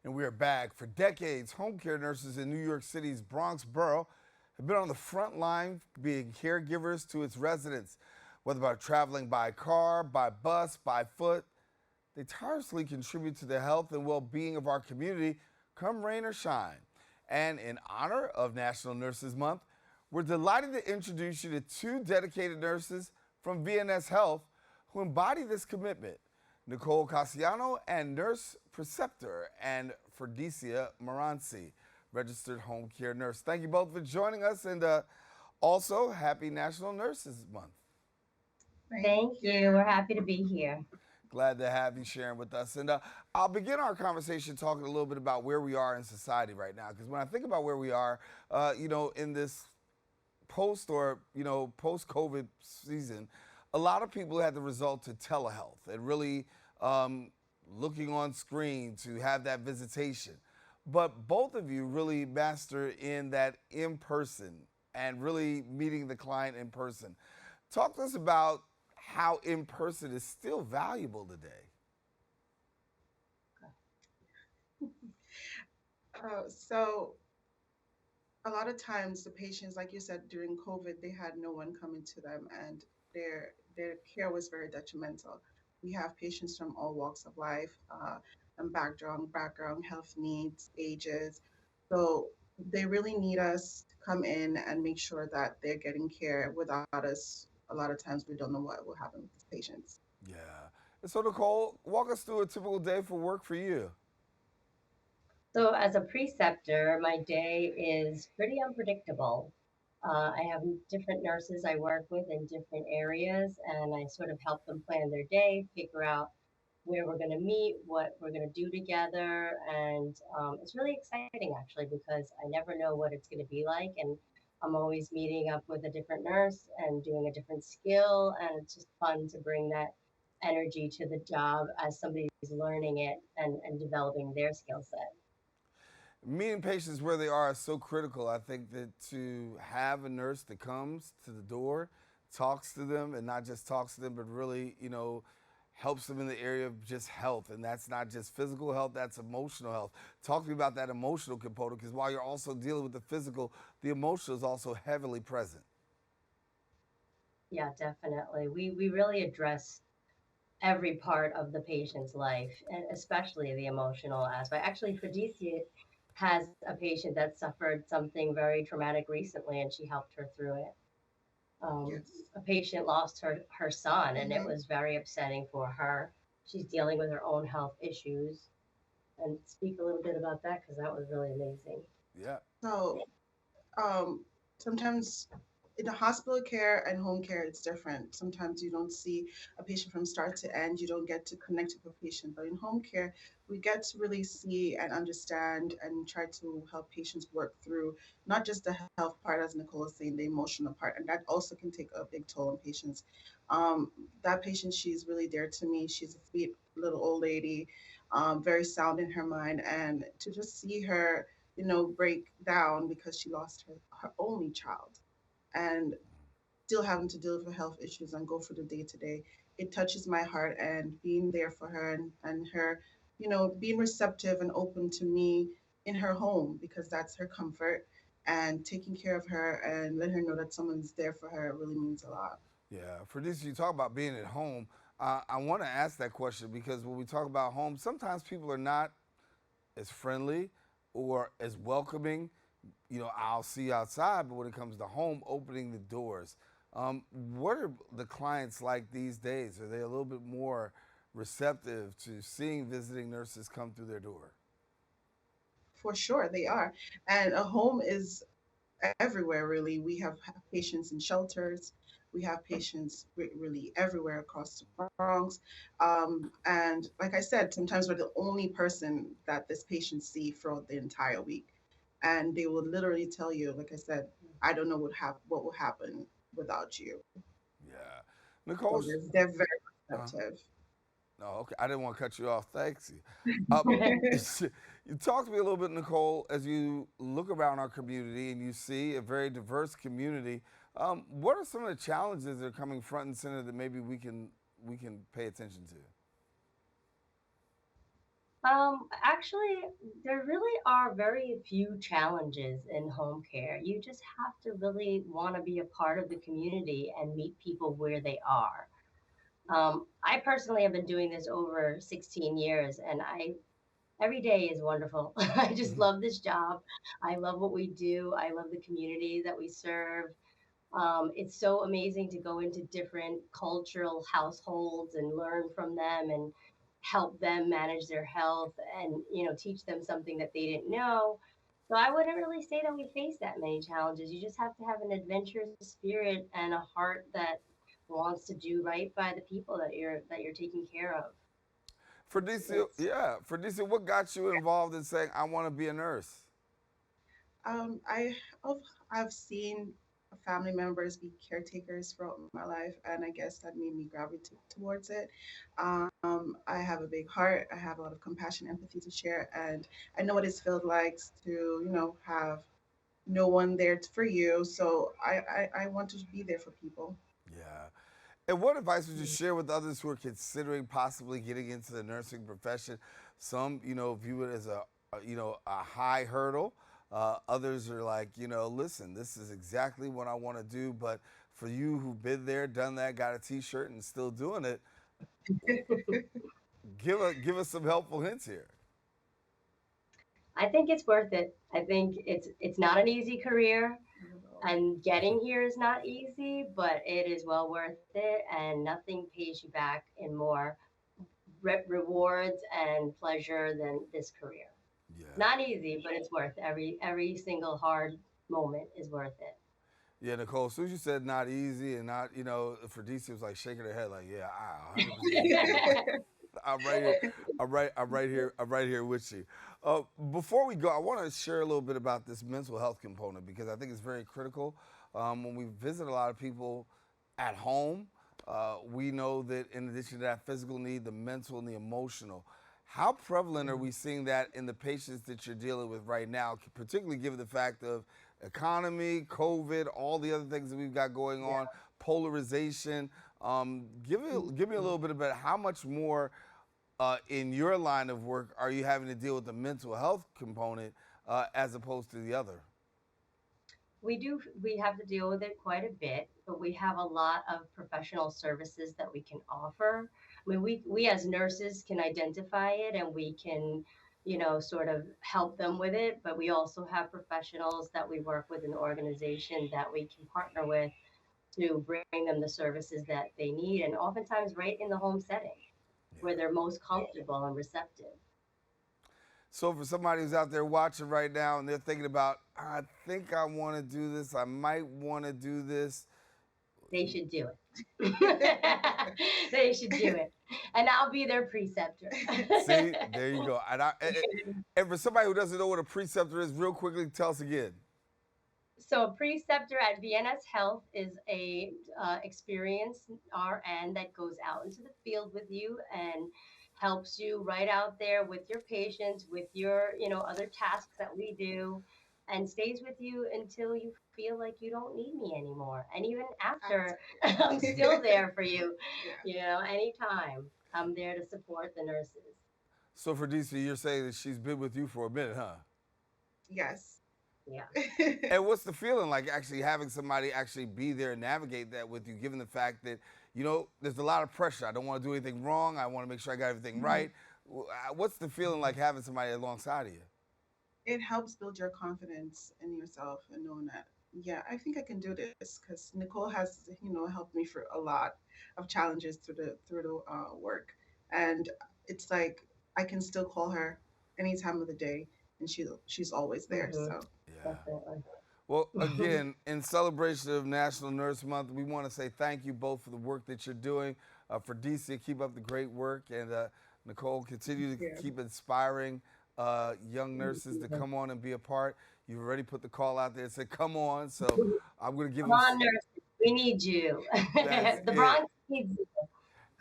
And we are back. For decades, home care nurses in New York City's Bronx borough have been on the front line being caregivers to its residents. Whether by traveling by car, by bus, by foot, they tirelessly contribute to the health and well-being of our community, come rain or shine. And in honor of National Nurses Month, we're delighted to introduce you to two dedicated nurses from VNS Health who embody this commitment. Nicole Casiano and nurse Preceptor and Furdicia Morancie, registered home care nurse. Thank you both for joining us, and also happy National Nurses Month. Thank you. We're happy to be here. Glad to have you sharing with us. And I'll begin our conversation talking a little bit about where we are in society right now. Because when I think about where we are, in this post-COVID season, a lot of people had to resort to telehealth and really looking on screen to have that visitation. But both of you really master in that in person and really meeting the client in person. Talk to us about how in person is still valuable today. So a lot of times the patients, like you said, during COVID, they had no one coming to them, and their care was very detrimental. We have patients from all walks of life, and background, health needs, ages. So they really need us to come in and make sure that they're getting care. Without us, a lot of times we don't know what will happen with these patients. Yeah. And so, Nicole, walk us through a typical day for work for you. So, as a preceptor, my day is pretty unpredictable. I have different nurses I work with in different areas, and I sort of help them plan their day, figure out where we're going to meet, what we're going to do together. And it's really exciting, actually, because I never know what it's going to be like. And I'm always meeting up with a different nurse and doing a different skill. And it's just fun to bring that energy to the job as somebody's learning it and developing their skill set. Meeting patients where they are is so critical. I think that to have a nurse that comes to the door, talks to them, and not just talks to them, but really, helps them in the area of just health. And that's not just physical health, that's emotional health. Talk to me about that emotional component, because while you're also dealing with the physical, the emotional is also heavily present. Yeah, definitely. We really address every part of the patient's life, and especially the emotional aspect. Actually, Furdicia has a patient that suffered something very traumatic recently, and she helped her through it. Yes. A patient lost her son, and it Hmm. was very upsetting for her. She's dealing with her own health issues, and speak a little bit about that because that was really amazing. Yeah. So um, sometimes in the hospital care and home care, it's different. Sometimes you don't see a patient from start to end. You don't get to connect with a patient. But in home care, we get to really see and understand and try to help patients work through not just the health part, as Nicole is saying, the emotional part. And that also can take a big toll on patients. Um, that patient, she's really dear to me. She's a sweet little old lady, very sound in her mind. And to just see her break down because she lost her only child and still having to deal with her health issues and go through the day to day. It touches my heart, and being there for her and her, being receptive and open to me in her home because that's her comfort and taking care of her and letting her know that someone's there for her really means a lot. Yeah, for this, you talk about being at home. I want to ask that question because when we talk about home, sometimes people are not as friendly or as welcoming. I'll see you outside, but when it comes to home, opening the doors, what are the clients like these days? Are they a little bit more receptive to seeing visiting nurses come through their door? For sure, they are. And a home is everywhere, really. We have patients in shelters. We have patients really everywhere across the Bronx. And like I said, sometimes we're the only person that this patient see throughout the entire week. And they will literally tell you, like I said, I don't know what will happen without you. Yeah. So Nicole, they're very uh, receptive. no, okay, I didn't want to cut you off. Thanks. Uh, you talk to me a little bit, Nicole, as you look around our community and you see a very diverse community. What are some of the challenges that are coming front and center that maybe we can pay attention to? Actually, there really are very few challenges in home care. You just have to really want to be a part of the community and meet people where they are. I personally have been doing this over 16 years, and I every day is wonderful. I just Mhm. love this job. I love what we do. I love the community that we serve. It's so amazing to go into different cultural households and learn from them and help them manage their health and teach them something that they didn't know. So I wouldn't really say that we face that many challenges. You just have to have an adventurous spirit and a heart that wants to do right by the people that you're taking care of. Furdicia, It's yeah, Furdicia, what got you involved in saying, I want to be a nurse? I have I've seen family members be caretakers throughout my life, and I guess that made me gravitate towards it. I have a big heart. I have a lot of compassion, empathy to share, and I know what it feels like to, have no one there for you. So I want to be there for people. Yeah. And what advice would you share with others who are considering possibly getting into the nursing profession? Some, view it as a high hurdle. Others are like, listen, this is exactly what I want to do. But for you who've been there, done that, got a T-shirt, and still doing it, give us some helpful hints here. I think it's worth it. I think it's not an easy career. And getting here is not easy, but it is well worth it, and nothing pays you back in more rewards and pleasure than this career. Yeah. Not easy, but it's worth every single hard moment is worth it. Yeah, Nicole, as soon as you said not easy and not, for DC was like shaking her head like, yeah, I 100% agree. I'm right here. I'm right here with you. Before we go, I want to share a little bit about this mental health component because I think it's very critical. When we visit a lot of people at home, we know that in addition to that physical need, the mental and the emotional. How prevalent are we seeing that in the patients that you're dealing with right now, particularly given the fact of economy, COVID, all the other things that we've got going Yeah. on, polarization? Give me a little bit about how much more in your line of work are you having to deal with the mental health component as opposed to the other? We have to deal with it quite a bit, but we have a lot of professional services that we can offer. I mean, we as nurses can identify it and we can, sort of help them with it, but we also have professionals that we work with in the organization that we can partner with to bring them the services that they need, and oftentimes right in the home setting where they're most comfortable and receptive. So for somebody who's out there watching right now and they're thinking about, I think I want to do this, I might want to do this. They should do it. They should do it. And I'll be their preceptor. See, there you go. And for somebody who doesn't know what a preceptor is, real quickly, tell us again. So, a preceptor at VNS Health is a experienced RN that goes out into the field with you and helps you right out there with your patients, with your other tasks that we do, and stays with you until you feel like you don't need me anymore. And even after, I'm still After. there for you. Yeah. Anytime I'm there to support the nurses. So for DC, you're saying that she's been with you for a minute, huh? Yes. Yeah. And what's the feeling like actually having somebody actually be there and navigate that with you, given the fact that, there's a lot of pressure. I don't want to do anything wrong. I want to make sure I got everything Mhm. right. What's the feeling like having somebody alongside of you? It helps build your confidence in yourself and knowing that, yeah, I think I can do this because Nicole has, helped me for a lot of challenges through the work, and it's like I can still call her any time of the day, and she's always there. Hmm. So Yeah. Definitely. Well, again, in celebration of National Nurse Month, we want to say thank you both for the work that you're doing. For DC, keep up the great work. And Nicole, continue to yeah. keep inspiring young nurses to come on and be a part. You've already put the call out there and said, come on. So I'm going to give Come them, on, nurses. We need you. that's The it. Bronx needs you.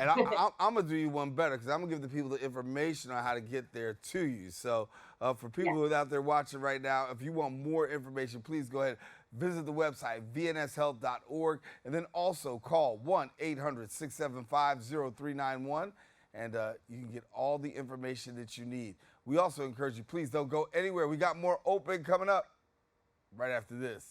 And I'm going to do you one better because I'm going to give the people the information on how to get there to you. So for people Yes. who are out there watching right now, if you want more information, please go ahead, visit the website, vnshealth.org, and then also call 1-800-675-0391. and you can get all the information that you need. We also encourage you, please don't go anywhere. We got more open coming up right after this.